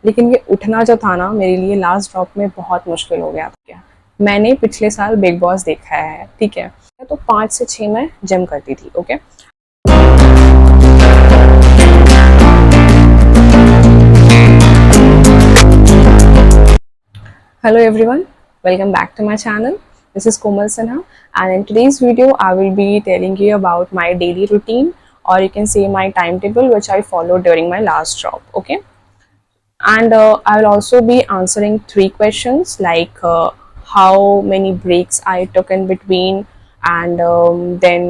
लेकिन ये उठना जो था ना मेरे लिए लास्ट ड्रॉप में बहुत मुश्किल हो गया था। मैंने पिछले साल बिग बॉस देखा है, ठीक है, तो 5 से 6 मैं जिम करती थी। Okay, hello everyone, welcome back to my channel. This is Komal Sinha, and in today's video I will be telling you about my daily routine, or you can say my timetable which I followed during my last job. Okay, and I will also be answering 3 questions like how many breaks I took in between, and then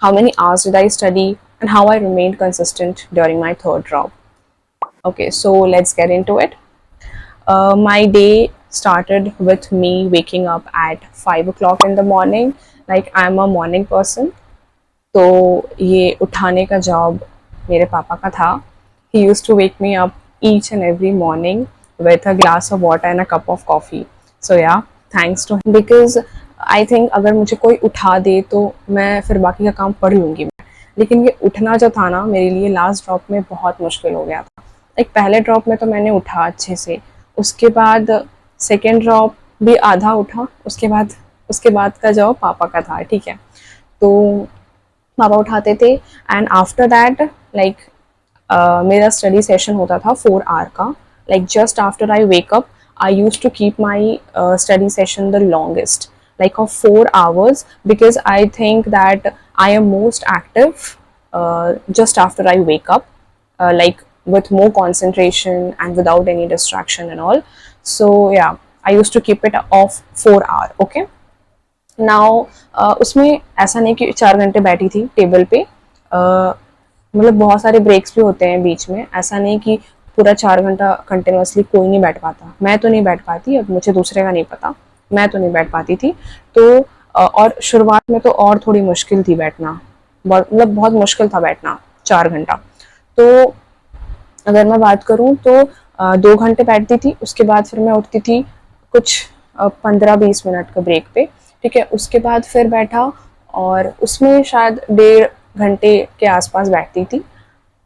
how many hours did I study, and how I remained consistent during my third job. Okay, so let's get into it. My day started with me waking up at 5 o'clock in the morning. Like I'm a morning person, तो ये उठाने का job मेरे पापा का था. He used to wake me up each and every morning with a glass of water and a cup of coffee. So yeah, thanks to him, because I think अगर मुझे कोई उठा दे तो मैं फिर बाकी का काम पढ़ लूँगी मैं. लेकिन ये उठना जो था ना मेरे लिए लास्ट ड्रॉप में बहुत मुश्किल हो गया था. एक पहले ड्रॉप में तो मैंने उठा अच्छे से, उसके बाद सेकेंड ड्रॉप भी आधा उठा, उसके बाद का जॉब पापा का था, ठीक है. तो पापा उठाते थे, एंड आफ्टर दैट लाइक मेरा स्टडी सेशन होता था 4 आवर का. Like just after I wake up I use to keep my study session the longest, like of 4 hours, because I think that I am most active just after I wake up, like with more concentration and without any distraction and all. So yeah, I used to keep it off 4 hour. Okay, now उसमें ऐसा नहीं कि 4 घंटे बैठी थी table पे, मतलब बहुत सारे ब्रेक्स भी होते हैं बीच में. ऐसा नहीं कि पूरा 4 घंटा कंटिन्यूसली कोई नहीं बैठ पाता. मैं तो नहीं बैठ पाती, अब मुझे दूसरे का नहीं पता, मैं तो नहीं बैठ पाती थी. तो और शुरुआत में तो और थोड़ी मुश्किल थी बैठना, मतलब बहुत मुश्किल था बैठना 4 घंटा. तो अगर मैं बात करूँ तो 2 घंटे बैठती थी, उसके बाद फिर मैं उठती थी कुछ 15-20 मिनट का ब्रेक पे, ठीक है. उसके बाद फिर बैठा, और उसमें शायद 1.5 घंटे के आसपास बैठती थी.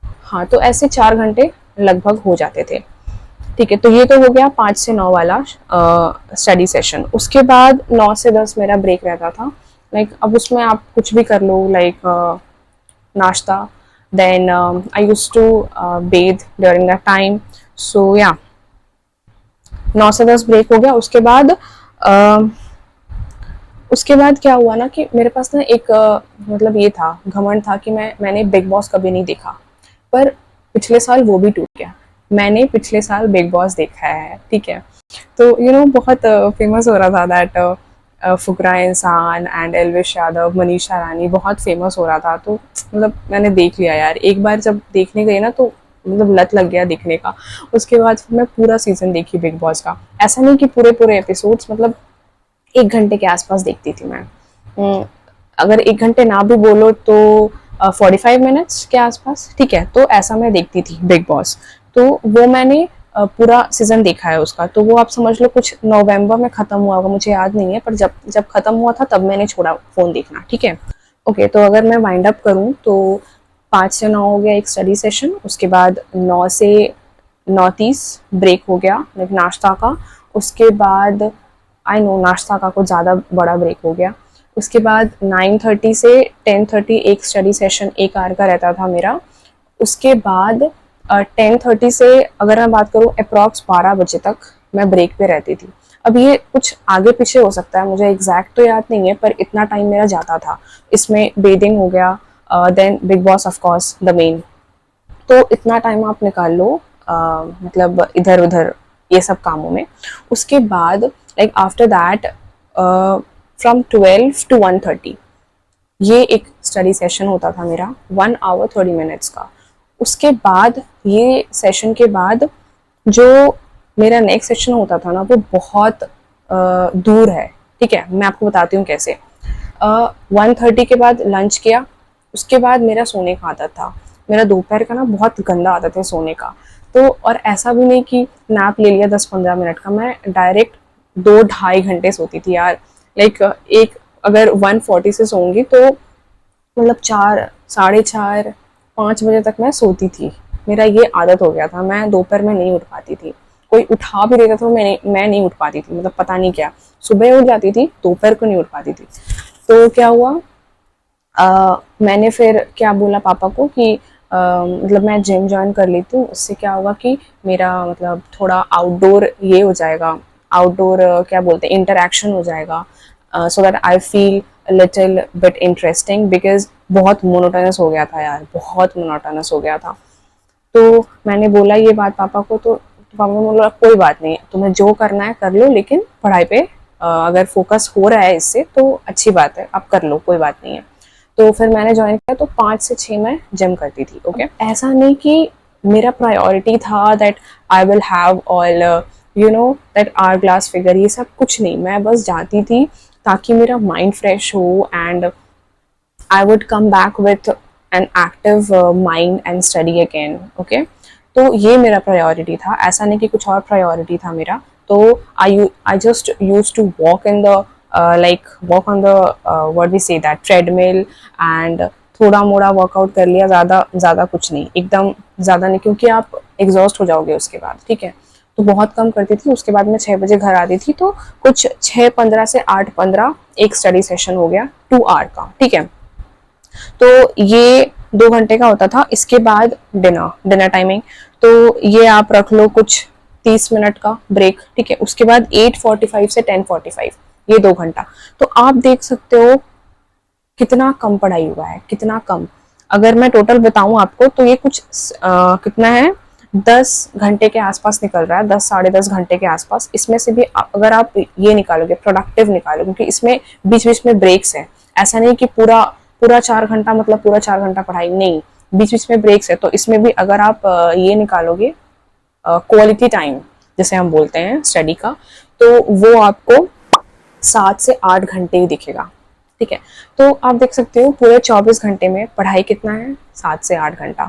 हाँ, तो ऐसे 4 घंटे लगभग हो जाते थे, ठीक है. तो ये तो हो गया 5 से 9 वाला स्टडी सेशन. उसके बाद 9 से 10 मेरा ब्रेक रहता था. लाइक अब उसमें आप कुछ भी कर लो, लाइक नाश्ता. Then I used to bathe during that time. So yeah, 9 से 10 ब्रेक हो गया. उसके बाद क्या हुआ ना कि मेरे पास ना एक मतलब ये था, घमंड था कि मैंने बिग बॉस कभी नहीं देखा, पर पिछले साल वो भी टूट गया. मैंने पिछले साल बिग बॉस देखा है, ठीक है. तो बहुत फेमस हो रहा था दैट फुकरा इंसान एंड एल्विश यादव, मनीषा रानी, बहुत फेमस हो रहा था. तो मतलब मैंने देख लिया यार, एक बार जब देखने गई ना तो मतलब लत लग गया देखने का. उसके बाद फिर मैं पूरा सीजन देखी बिग बॉस का. ऐसा नहीं कि पूरे एपिसोड्स, मतलब 1 घंटे के आसपास देखती थी मैं. अगर 1 घंटे ना भी बोलो तो 45 मिनट्स के आसपास, ठीक है. तो ऐसा मैं देखती थी बिग बॉस. तो वो मैंने पूरा सीजन देखा है उसका. तो वो आप समझ लो कुछ नवंबर में ख़त्म हुआ होगा, मुझे याद नहीं है, पर जब ख़त्म हुआ था तब मैंने छोड़ा फ़ोन देखना, ठीक है. ओके, तो अगर मैं वाइंड अप करूँ तो 5 से 9 हो गया एक स्टडी सेशन. उसके बाद 9 से 9:30 ब्रेक हो गया लाइक नाश्ता का. उसके बाद आई नो नाश्ता का कुछ ज़्यादा बड़ा ब्रेक हो गया. उसके बाद 9:30 से 10:30 एक स्टडी सेशन 1 आवर का रहता था मेरा. उसके बाद 10:30 से अगर मैं बात करूँ अप्रॉक्स 12 बजे तक मैं ब्रेक पे रहती थी. अब ये कुछ आगे पीछे हो सकता है, मुझे एग्जैक्ट तो याद नहीं है, पर इतना टाइम मेरा जाता था. इसमें बेदिंग हो गया, then Bigg Boss of course the main. तो इतना टाइम आप निकाल लो मतलब इधर उधर ये सब कामों में. उसके बाद like after that from 12 to 1:30 ये एक स्टडी सेशन होता था मेरा, 1 hour 30 minutes का. उसके बाद ये सेशन के बाद जो मेरा नेक्स्ट सेशन होता था ना वो बहुत दूर है, ठीक है. मैं आपको बताती हूँ कैसे. 1:30 के बाद लंच किया. उसके बाद मेरा सोने का आदत था. मेरा दोपहर का ना बहुत गंदा आदत है सोने का. तो और ऐसा भी नहीं कि नैप ले लिया 10-15 मिनट का, मैं डायरेक्ट 2-2.5 घंटे सोती थी यार. लाइक एक अगर 1:40 से सोऊंगी तो मतलब 4, 4:30, 5 बजे तक मैं सोती थी मेरा ये आदत हो गया था, मैं दोपहर में नहीं उठ पाती थी, कोई उठा भी देता था तो मैं नहीं उठ पाती थी, मतलब पता नहीं क्या, सुबह उठ जाती थी, दोपहर को नहीं उठ पाती थी। तो क्या हुआ, मैंने फिर क्या बोला पापा को कि मतलब मैं जिम ज्वाइन कर लेती हूँ, उससे क्या होगा कि मेरा मतलब थोड़ा आउटडोर ये हो जाएगा, आउटडोर क्या बोलते हैं, इंटरेक्शन हो जाएगा, so that I feel little bit interesting, because बहुत मोनोटोनस हो गया था यार, बहुत मोनोटोनस हो गया था। तो मैंने बोला ये बात पापा को, तो पापा ने बोला कोई बात नहीं, तुम्हें जो करना है कर लो, लेकिन पढ़ाई पे अगर फोकस हो रहा है इससे तो अच्छी बात है, आप कर लो, कोई बात नहीं है। तो फिर मैंने ज्वाइन किया, तो 5 से 6 मैं जिम करती थी। ओके, ऐसा नहीं कि मेरा प्रायोरिटी था that I will have all you know that hourglass figure, ये सब कुछ नहीं, मैं बस जाती थी ताकि मेरा माइंड फ्रेश हो and I would come back with an active mind and study again. Okay, तो ये मेरा प्रायोरिटी था, ऐसा नहीं कि कुछ और प्रायोरिटी था मेरा। तो I just used to walk in the walk on the what we say that treadmill and थोड़ा मोड़ा वर्कआउट कर लिया, ज़्यादा कुछ नहीं, एकदम ज़्यादा नहीं, क्योंकि आप एग्जॉस्ट हो जाओगे उसके बाद। ठीक है, तो बहुत कम करती थी। उसके बाद मैं 6 बजे घर आती थी, तो कुछ 6:15 से 8:15 एक स्टडी सेशन हो गया 2 आवर का। ठीक है, तो ये 2 घंटे का होता था। इसके बाद डिनर टाइमिंग, तो ये आप रख लो कुछ 30 मिनट का ब्रेक। ठीक है, उसके बाद 8:45 से 10:45 ये 2 घंटा। तो आप देख सकते हो कितना कम पढ़ाई हुआ है, कितना कम। अगर मैं टोटल बताऊं आपको तो ये कुछ कितना है, 10 घंटे के आसपास निकल रहा है, 10 साढ़े 10 घंटे के आसपास। इसमें से भी अगर आप ये निकालोगे, प्रोडक्टिव निकालो, क्योंकि इसमें बीच बीच में ब्रेक्स है, ऐसा नहीं कि पूरा पूरा 4 घंटा मतलब पूरा 4 घंटा पढ़ाई नहीं, बीच बीच में ब्रेक्स है। तो इसमें भी अगर आप ये निकालोगे क्वालिटी टाइम जैसे हम बोलते हैं स्टडी का, तो वो आपको 7 से 8 घंटे ही दिखेगा। ठीक है, तो आप देख सकते हो पूरे 24 घंटे में पढ़ाई कितना है, 7 से 8 घंटा।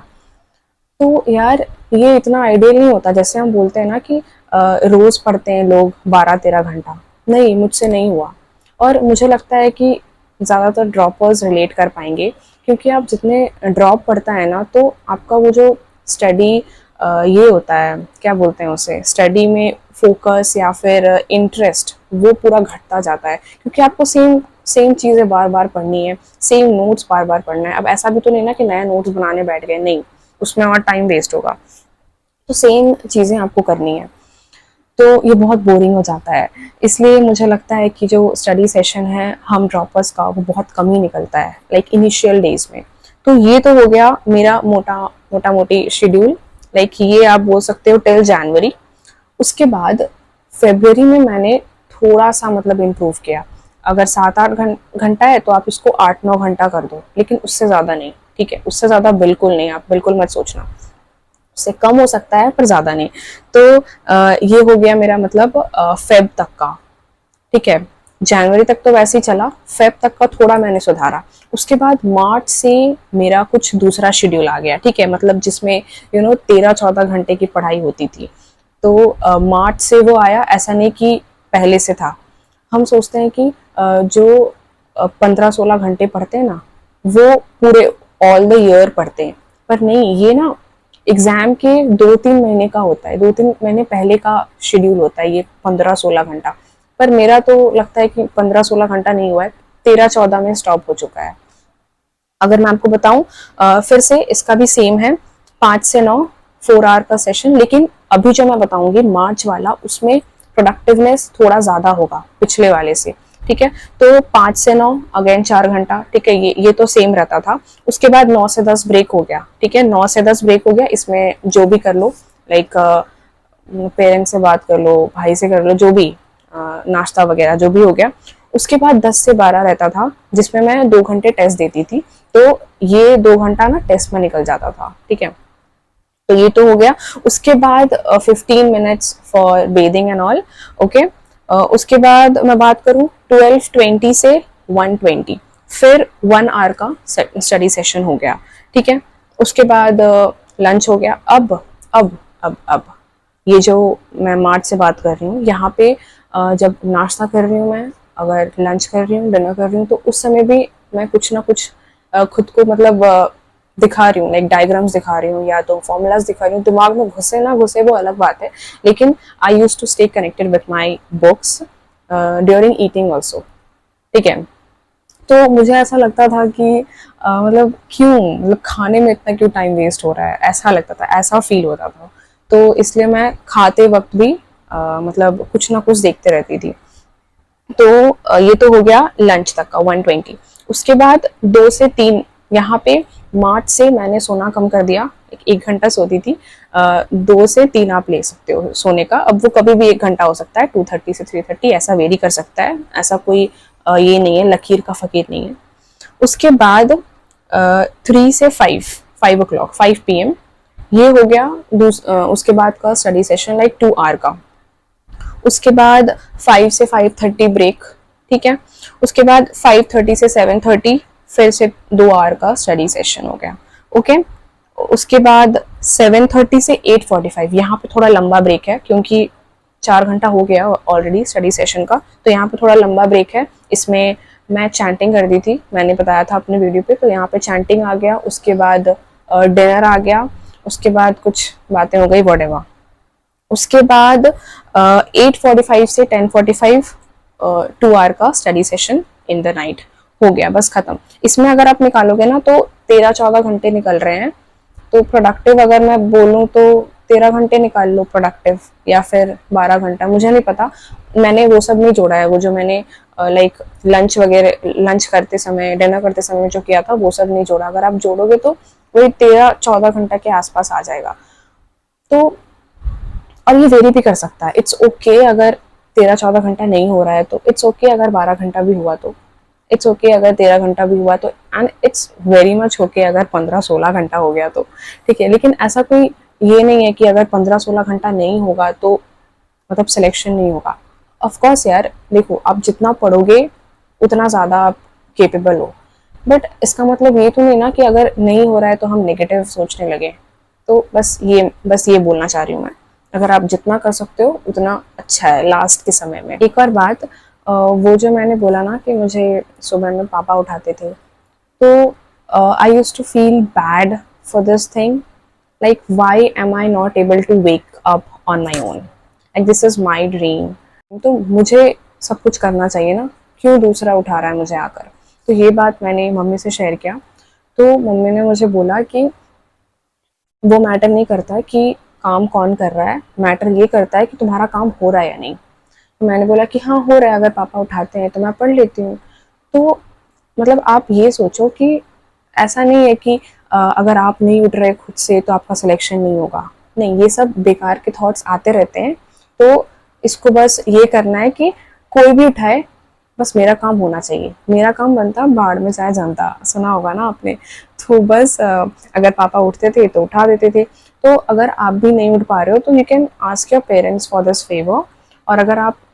तो यार ये इतना आइडियल नहीं होता, जैसे हम बोलते हैं ना कि रोज पढ़ते हैं लोग 12-13 घंटा, नहीं, मुझसे नहीं हुआ। और मुझे लगता है कि ज़्यादातर ड्रॉपर्स रिलेट कर पाएंगे, क्योंकि आप जितने ड्रॉप पढ़ता है ना, तो आपका वो जो स्टडी ये होता है, क्या बोलते हैं उसे, स्टडी में फोकस या फिर इंटरेस्ट, वो पूरा घटता जाता है, क्योंकि आपको सेम सेम चीज़ें बार बार पढ़नी है, सेम नोट्स बार बार पढ़ना है। अब ऐसा भी तो नहीं ना कि नया नोट्स बनाने बैठ गए, नहीं, उसमें और टाइम वेस्ट होगा। तो सेम चीज़ें आपको करनी है, तो ये बहुत बोरिंग हो जाता है। इसलिए मुझे लगता है कि जो स्टडी सेशन है हम ड्रॉपर्स का, वो बहुत कम ही निकलता है, लाइक इनिशियल डेज में। तो ये तो हो गया मेरा मोटा मोटी शेड्यूल, लाइक ये आप बोल सकते हो टिल जनवरी। उसके बाद फरवरी में मैंने थोड़ा सा मतलब इम्प्रूव किया। अगर 7-8 घंटा है तो आप इसको 8-9 घंटा कर दो, लेकिन उससे ज़्यादा नहीं। ठीक है, उससे ज़्यादा बिल्कुल नहीं, आप बिल्कुल मत सोचना, उससे कम हो सकता है पर ज़्यादा नहीं। तो ये हो गया मेरा मतलब फेब तक का। ठीक है, जनवरी तक तो वैसे ही चला, फेब तक का थोड़ा मैंने सुधारा। उसके बाद मार्च से मेरा कुछ दूसरा शेड्यूल आ गया। ठीक है, मतलब जिसमें 13-14 घंटे की पढ़ाई होती थी। तो मार्च से वो आया, ऐसा नहीं कि पहले से था। हम सोचते हैं कि जो 15-16 घंटे पढ़ते हैं ना, वो पूरे ऑल द ईयर पढ़ते हैं, पर नहीं, ये ना एग्जाम के 2-3 महीने का होता है, 2-3 महीने पहले का शेड्यूल होता है ये 15-16 घंटा। पर मेरा तो लगता है कि 15-16 घंटा नहीं हुआ है, 13-14 में स्टॉप हो चुका है। अगर मैं आपको बताऊं फिर से इसका भी सेम है, 5 से 9 4 आवर का सेशन। लेकिन अभी जो मैं बताऊंगी मार्च वाला, उसमें प्रोडक्टिवनेस थोड़ा ज्यादा होगा पिछले वाले से। ठीक है, तो 5 से 9 अगेन 4 घंटा। ठीक है, ये तो सेम रहता था। उसके बाद 9 से 10 ब्रेक हो गया। ठीक है, 9 से 10 ब्रेक हो गया, इसमें जो भी कर लो, लाइक पेरेंट्स से बात कर लो, भाई से कर लो, जो भी नाश्ता वगैरह जो भी हो गया। उसके बाद 10 से 12 रहता था, जिसमें मैं 2 घंटे टेस्ट देती थी। तो ये 2 घंटा ना टेस्ट में निकल जाता था। ठीक है, तो ये तो हो गया। उसके बाद 15 minutes for bathing and all. Okay, उसके बाद मैं बात करूँ 12:20 से 1:20, फिर 1 आवर का स्टडी सेशन हो गया। ठीक है, उसके बाद लंच हो गया। अब ये जो मैं मार्च से बात कर रही हूँ, यहाँ पे जब नाश्ता कर रही हूँ मैं, अगर लंच कर रही हूँ, डिनर कर रही हूँ, तो उस समय भी मैं कुछ ना कुछ खुद को मतलब दिखा रही हूँ, लाइक डायग्राम्स दिखा रही हूँ या तो फॉर्मूलाज दिखा रही हूँ, दिमाग में घुसे ना घुसे वो अलग बात है, लेकिन I use to stay connected with my books during eating also, ठीक है। तो मुझे ऐसा लगता था कि मतलब क्यों, मतलब खाने में इतना क्यों टाइम वेस्ट हो रहा है, ऐसा लगता था, ऐसा फील होता था। तो इसलिए मैं खाते वक्त भी मतलब कुछ ना कुछ देखते रहती थी। तो ये तो हो गया लंच तक का 120। उसके बाद 2 से 3 यहाँ पे मार्च से मैंने सोना कम कर दिया, 1 घंटा सोती थी। 2 से 3 आप ले सकते हो सोने का, अब वो कभी भी 1 घंटा हो सकता है, 2:30 से 3:30 ऐसा वेरी कर सकता है, ऐसा कोई ये नहीं है, लकीर का फकीर नहीं है। उसके बाद 3 से 5, 5 o'clock, 5 PM ये हो गया। उसके बाद का स्टडी सेशन लाइक 2 hour का। उसके बाद 5 से 5:30 ब्रेक, ठीक है। उसके बाद 5:30 से 7:30 फिर से 2 hour का स्टडी सेशन हो गया, ओके। उसके बाद 7:30 से 8:45 यहाँ पे थोड़ा लंबा ब्रेक है, क्योंकि 4 घंटा हो गया ऑलरेडी स्टडी सेशन का, तो यहाँ पे थोड़ा लंबा ब्रेक है। इसमें मैं चैंटिंग कर दी थी, मैंने बताया था अपने वीडियो पे, तो यहाँ पे चैंटिंग आ गया। उसके बाद डिनर आ गया। उसके बाद कुछ बातें हो गई वॉटेवर। उसके बाद 8:45 से 10:45 2 hour का study session in the night हो गया, बस खत्म। इसमें अगर आप निकालोगे ना तो 13-14 घंटे निकल रहे हैं। तो प्रोडक्टिव अगर मैं बोलूँ तो 13 घंटे निकाल लो प्रोडक्टिव, या फिर 12 घंटा, मुझे नहीं पता। मैंने वो सब नहीं जोड़ा है, वो जो मैंने लाइक लंच वगैरह, लंच करते समय, डिनर करते समय जो किया था वो सब नहीं जोड़ा। अगर आप जोड़ोगे तो वही 13-14 घंटा के आसपास आ जाएगा। तो और ये वेरी भी कर सकता है, इट्स ओके अगर 13-14 घंटा नहीं हो रहा है तो, इट्स ओके अगर 12 घंटा भी हुआ तो, इट्स ओके अगर 13 घंटा भी हुआ तो, and it's very much okay अगर 15-16 घंटा हो गया तो, ठीक है। लेकिन ऐसा कोई ये नहीं है कि अगर 15-16 घंटा नहीं होगा तो मतलब सिलेक्शन नहीं होगा। ऑफकोर्स यार, देखो आप जितना पढ़ोगे उतना ज़्यादा आप केपेबल हो, बट इसका मतलब ये तो नहीं ना कि अगर नहीं हो रहा है तो हम नेगेटिव सोचने लगे। तो बस ये बोलना चाह रही हूँ मैं, अगर आप जितना कर सकते हो उतना अच्छा है लास्ट के समय में। एक और बात, वो जो मैंने बोला ना कि मुझे सुबह में पापा उठाते थे, तो I use to feel bad for this thing, like why am I not able to wake up on my own, like this is my dream. तो मुझे सब कुछ करना चाहिए ना, क्यों दूसरा उठा रहा है मुझे आकर। तो ये बात मैंने मम्मी से शेयर किया, तो मम्मी ने मुझे बोला कि वो मैटर नहीं करता कि काम कौन कर रहा है, मैटर ये करता है कि तुम्हारा काम हो रहा है या नहीं। तो मैंने बोला कि हाँ हो रहा है, अगर पापा उठाते हैं तो मैं पढ़ लेती हूँ। तो मतलब आप ये सोचो कि ऐसा नहीं है कि अगर आप नहीं उठ रहे खुद से तो आपका सिलेक्शन नहीं होगा, नहीं, ये सब बेकार के थॉट्स आते रहते हैं। तो इसको बस ये करना है कि कोई भी उठाए, बस मेरा काम होना चाहिए, मेरा काम बनता बाढ़ में जाए जनता, सुना होगा ना आपने। तो बस अगर पापा उठते थे तो उठा देते थे। तो अगर आप भी नहीं उठ पा रहे हो तो you can ask your parents for this favour, और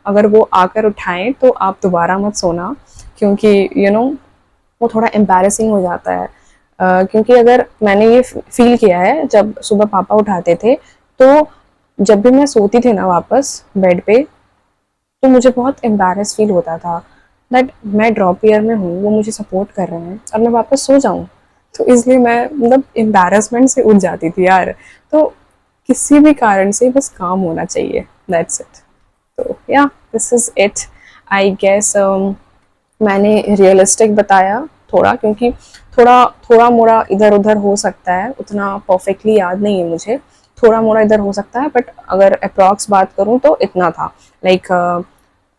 अगर वो आकर उठाएं तो आप दोबारा मत सोना, क्योंकि वो थोड़ा एम्बैरेसिंग हो जाता है। क्योंकि अगर मैंने ये फील किया है, जब सुबह पापा उठाते थे तो जब भी मैं सोती थी ना वापस बेड पे, तो मुझे बहुत एम्बैरेस फील होता था दैट मैं ड्रॉप ईयर में हूँ, वो मुझे सपोर्ट कर रहे हैं और मैं वापस सो जाऊँ। तो इसलिए मैं मतलब एम्बैरेसमेंट से उठ जाती थी यार। तो किसी भी कारण से बस काम होना चाहिए, दैट्स इट। तो yeah this is it, I guess. मैंने रियलिस्टिक बताया थोड़ा, क्योंकि थोड़ा थोड़ा मोड़ा इधर उधर हो सकता है, उतना परफेक्टली याद नहीं है मुझे, थोड़ा मोड़ा इधर हो सकता है, बट अगर अप्रॉक्स बात करूँ तो इतना था। लाइक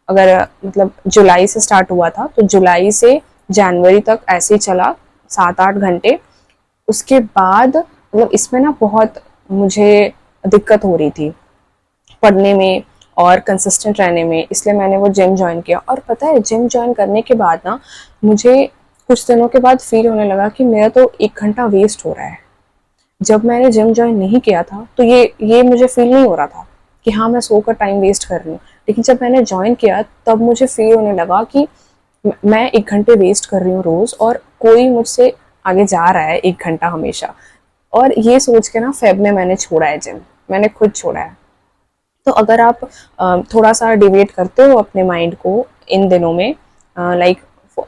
अगर मतलब जुलाई से स्टार्ट हुआ था तो जुलाई से जनवरी तक ऐसे ही चला, 7-8 घंटे। उसके बाद मतलब इसमें ना बहुत मुझे दिक्कत हो रही थी पढ़ने में और कंसिस्टेंट रहने में, इसलिए मैंने वो जिम ज्वाइन किया। और पता है जिम ज्वाइन करने के बाद ना मुझे कुछ दिनों के बाद फील होने लगा कि मेरा तो 1 घंटा वेस्ट हो रहा है। जब मैंने जिम ज्वाइन नहीं किया था तो ये मुझे फील नहीं हो रहा था कि हाँ मैं सोकर टाइम वेस्ट कर रही हूँ, लेकिन जब मैंने ज्वाइन किया तब मुझे फील होने लगा कि मैं 1 घंटे वेस्ट कर रही हूँ रोज, और कोई मुझसे आगे जा रहा है 1 घंटा हमेशा। और ये सोच के ना फेब में मैंने छोड़ा है जिम, मैंने खुद छोड़ा है। तो अगर आप थोड़ा सा डिवेट करते हो अपने माइंड को इन दिनों में, like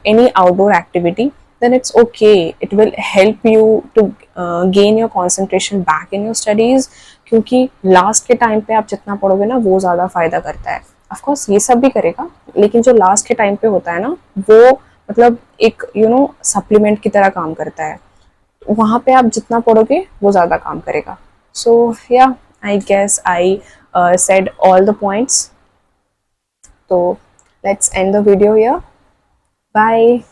any outdoor activity, then it's okay. It will help you to gain your concentration back in your studies, क्योंकि लास्ट के टाइम पे आप जितना पढ़ोगे ना वो ज़्यादा फ़ायदा करता है. ऑफ कोर्स ये सब भी करेगा, लेकिन जो लास्ट के टाइम पे होता है ना वो मतलब एक सप्लीमेंट की तरह काम करता है. वहाँ पे आप जितना पढ़ोगे वो ज़्यादा काम करेगा. So yeah I guess I said all the points. So let's end the video here. Bye.